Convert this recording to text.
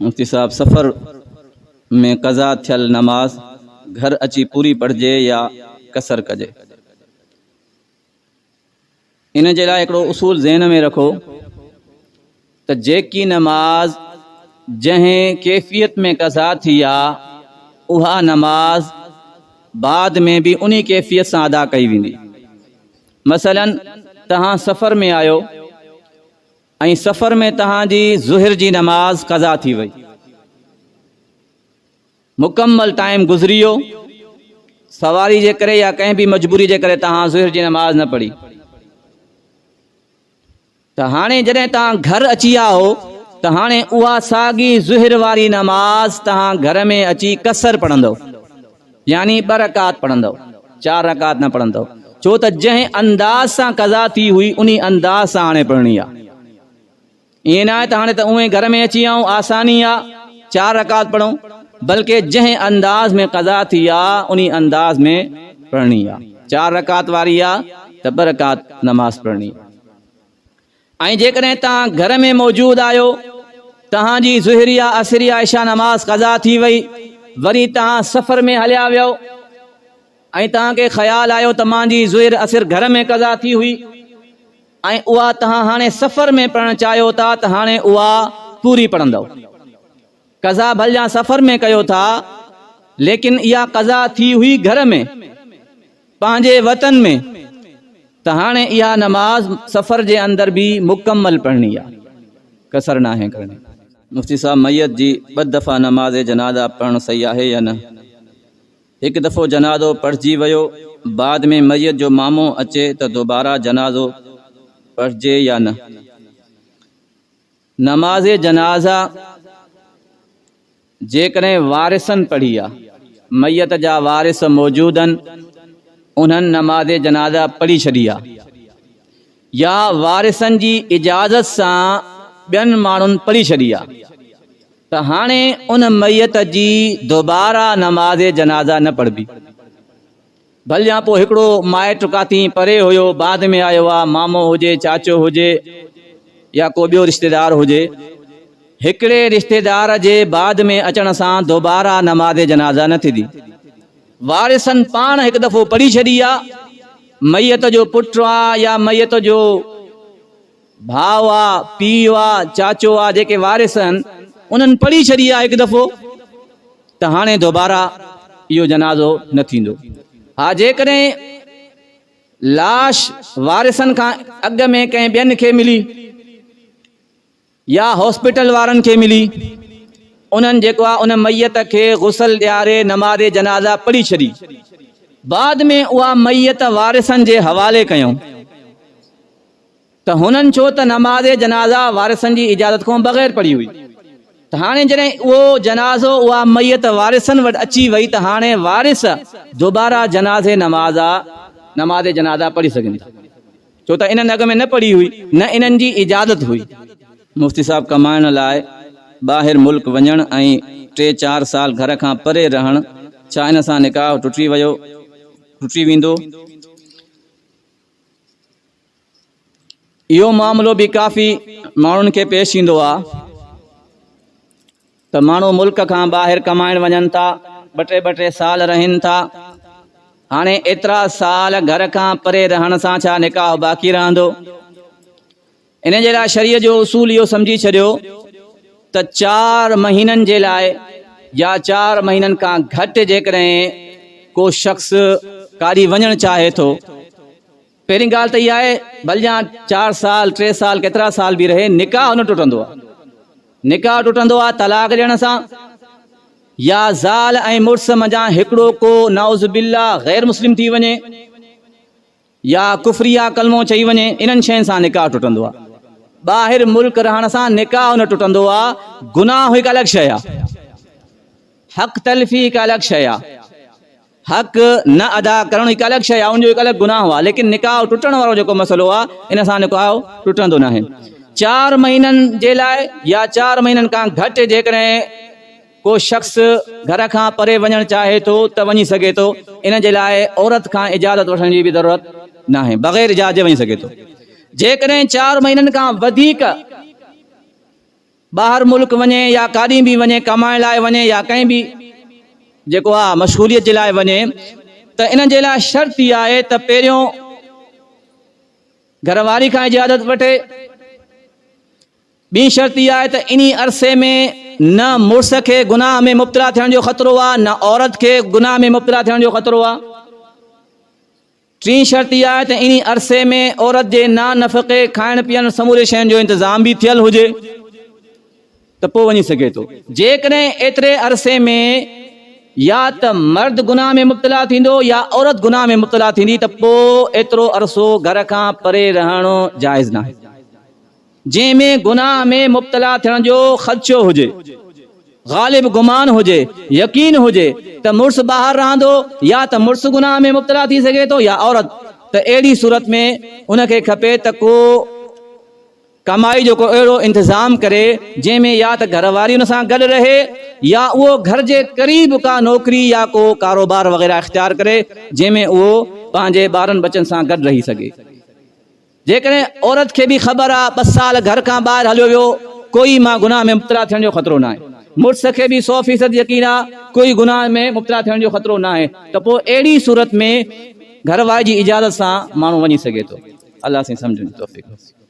मुफ्ती साहब, सफ़र में कज़ा थियल नमाज घर अची पूरी पढ़जे या कसर कजे? इन जे लाइ हिकिड़ो उसूल ज़हन में रखो त जेकी नमाज जंहिं कैफ़ियत में कज़ा थी आहे उहा नमाज बाद में भी उन्ही कैफ़ियत सां अदा कई वेंदी। मसलन तहां सफ़र में आयो ऐं सफ़र में तहांजी ज़ुहर जी नमाज कज़ा थी वई, मुकम्मल टाइम गुज़री वियो, सवारी जे करे या कंहिं बि मजबूरी जे करे तहां ज़ुहर जी नमाज न पढ़ी, त हाणे जॾहिं तहां घर अची विया हो त हाणे उहा साॻी ज़ुहर वारी नमाज तहां घर में अची कसर पढ़ंदव, यानी 2 रकात पढ़ंदव, 4 रकात न पढ़ंदव। छो त जंहिं अंदाज़ सां कज़ा थी हुई उन्ही अंदाज़ सां हाणे पढ़णी आहे। ईअं न आहे त हाणे त उहे घर में अची विया आसानी आहे 4 रकात पढ़ूं, बल्कि जंहिं अंदाज़ में कज़ा थी आहे उन्ही अंदाज़ में पढ़णी आहे। 4 रकात वारी आहे त 2 रकात नमाज पढ़णी आहे। ऐं जेकॾहिं तव्हां घर में मौजूद आहियो, तव्हांजी ज़ुहरिया असरिया इशा नमाज कज़ा थी वई, वरी तव्हां सफ़र में हलिया वियो ऐं तव्हांखे ख़्यालु आयो त मुंहिंजी ज़ुहर असर घर में कज़ा थी हुई ऐं उहा तव्हां हाणे सफ़र में पढ़णु चाहियो था त हाणे उहा पूरी पढ़ंदव। कज़ा भलिया सफ़र में कयो था, लेकिन इहा कज़ा थी हुई घर में पंहिंजे वतन में, त हाणे इहा नमाज सफ़र जे अंदर भी मुकम्मल पढ़णी आहे, कसर न आहे करणी। मुफ्ती साहब, मैयत जी 2 दफ़ा नमाज जनाज़ा पढ़णु सही आहे या न? हिकु दफ़ो जनाज़ो पढ़जी वियो, बाद में मैयत जो मामो अचे त दोबारा जनाज़ो पढ़जे या न? नमाज जनाज़ा जेकॾहिं वारिसनि पढ़ी आहे, मैयत जा वारिस मौजूद आहिनि, उन्हनि नमाज जनाज़ा पढ़ी छॾी आहे, या वारिसनि जी इजाज़त सां ॿियनि माण्हुनि पढ़ी छॾी आहे, त हाणे उन मैयत जी दोबारा नमाज जनाज़ा न पढ़बी। भलिया पोइ हिकिड़ो माइट काथी परे हुयो, बाद में आयो आहे, मामो हुजे, चाचो हुजे या को ॿियो रिश्तेदार हुजे, हिकिड़े रिश्तेदार जे बाद में अचण सां दोबारा नमाज जनाज़ा न थींदी। वारिसनि पाण हिकु दफ़ो पढ़ी छॾी आहे, मैयत जो पुटु आहे या मैयत जो भाउ आहे, पीउ आहे, चाचो आहे, जेके वारिस आहिनि उन्हनि पढ़ी छॾी आहे हिकु दफ़ो, त हाणे दोबारा इहो जनाज़ो न थींदो। हा, जेकॾहिं लाश वारिसनि खां अॻु में कंहिं ॿियनि खे मिली या हॉस्पिटल वारनि खे मिली, उन्हनि जेको आहे उन मैयत खे गुसल ॾियारे नमाज जनाज़ा पढ़ी छॾी, बाद में उहा मैयत वारिसनि जे हवाले कयूं, त हुननि छो त नमाज जनाज़ा वारिसनि जी इजाज़त खां बग़ैर पढ़ी हुई, त हाणे जॾहिं उहो जनाज़ो उहा मैयत वारिसनि वटि अची वई, त हाणे वारिस दोबारा नमाज जनाज़ा पढ़ी सघनि था, छो त इन्हनि अॻ में न पढ़ी हुई, न इन्हनि जी इजाज़त हुई। मुफ्ती साहब, कमाइण लाइ ॿाहिरि मुल्क वञण ऐं 3-4 साल घर खां परे रहण, छा इन सां निकाह टुटी वेंदो? इहो मामिलो बि काफ़ी माण्हुनि खे पेश ईंदो आहे त माण्हू मुल्क खां ॿाहिरि कमाइण वञनि था, 2-2 साल रहनि था, हाणे एतिरा साल घर खां परे रहण सां छा निकाह बाक़ी रहंदो? इन जे लाइ शरीअ जो उसूल इहो सम्झी छॾियो त 4 महीननि जे लाइ या 4 महीननि खां घटि जेकॾहिं को शख़्स काॾी वञणु चाहे थो, पहिरीं ॻाल्हि त इहा आहे, भलिया 4 साल 3 साल केतिरा साल बि रहे, निकाह न टुटंदो आहे। निकाह टुटंदो आहे तलाक ॾियण सां, या ज़ाल ऐं मुड़ुस मंझां हिकिड़ो को नाउज़ बिल्ला गैर मुस्लिम थी वञे या कुफरिया कलमो चई वञे, इन्हनि शयुनि सां निकाह टुटंदो आहे। ॿाहिरि मुल्क रहण सां निकाह न टुटंदो आहे। गुनाह हिकु अलॻि शइ आहे, हक़ तलफ़ी हिकु अलॻि शइ आहे, हक़ न अदा करणु हिकु अलॻि शइ आहे, उनजो हिकु अलॻि गुनाह आहे, लेकिन निकाह टुटण वारो जेको मसइलो आहे, इन सां निकाह टुटंदो न आहे। 4 महीननि जे लाइ या 4 महीननि खां घटि जेकॾहिं को शख़्स घर खां परे वञणु चाहे थो त वञी सघे थो, इन जे लाइ औरत खां इजाज़त वठण जी बि ज़रूरत न आहे, बग़ैर इजाज़त वञी सघे थो। जेकॾहिं 4 महीननि खां वधीक ॿाहिरि मुल्क वञे या काॾहीं बि वञे कमाइण लाइ वञे या कंहिं बि जेको आहे मशहूरियत जे लाइ वञे त इन जे लाइ शर्त इहा आहे त पहिरियों घरवारी खां इजाज़त वठे। ॿी शर्त इहा आहे त इन अरसे में न मुड़ुस खे गुनाह में मुब्तला थियण जो ख़तरो आहे न औरत खे गुनाह में मुब्तला थियण जो ख़तरो आहे। टी शर्त इहा आहे त इन अरसे में औरत जे नान नफ़क़े खाइण पीअण समूरे शयुनि जो इंतज़ाम बि थियल हुजे त पोइ वञी सघे थो। जेकॾहिं एतिरे अरसे में या त मर्द गुनाह में मुब्तला थींदो या औरत गुनाह में मुब्तला थींदी त पोइ एतिरो अरसो घर खां परे रहणो जाइज़ न आहे। जंहिंमें गुनाह में मुब्तला थियण जो ख़दशो हुजे, ग़ालिब गुमान हुजे, यकीन हुजे त मुड़ुस ॿाहिरि रहंदो या त मुड़ुस गुनाह में मुब्तला थी सघे थो या औरत, त अहिड़ी सूरत में उनखे खपे त को कमाई जो को अहिड़ो इंतज़ाम करे जंहिंमें या त घरवारी हुन सां गॾु रहे या उहो घर जे क़रीब का नौकिरी या को कारोबार वग़ैरह इख़्तियार करे जंहिंमें उहो पंहिंजे ॿारनि बचनि सां गॾु रही सघे। जेकॾहिं औरत खे बि ख़बर आहे 2 साल घर खां ॿाहिरि हलियो वियो कोई मां गुनाह में मुब्तला थियण जो ख़तरो न आहे, मुड़ुस खे बि 100% यकीन आहे कोई गुनाह में मुब्तला थियण जो ख़तरो न आहे, त पोइ अहिड़ी सूरत में घरवारी जी इजाज़त सां माण्हू वञी सघे थो। अलाह सां सम्झण जी तौफ़ीक़।